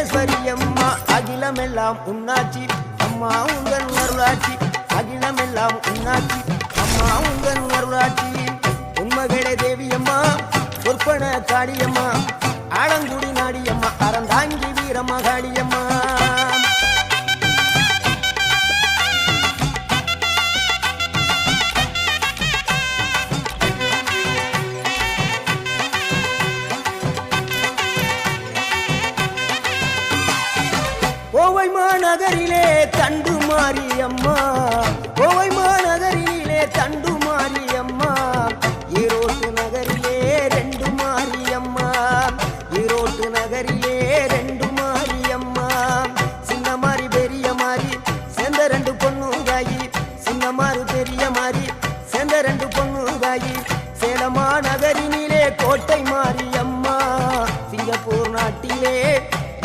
மகேஸ்வரி அம்மா அகிலமெல்லாம் உன்னாட்சி அம்மா உங்கள் அருளாட்சி அகிலமெல்லாம் உன்னாட்சி அம்மா உங்கள் அருளாட்சி உண்மகளே தேவியம்மா பொற்பன காளியம்மா ஆலங்குடி நாடியம்மா அறந்தாங்கி வீரம்மா காளியம்மா கோவை மாநகரிலே தண்டு மாரியம்மா கோவை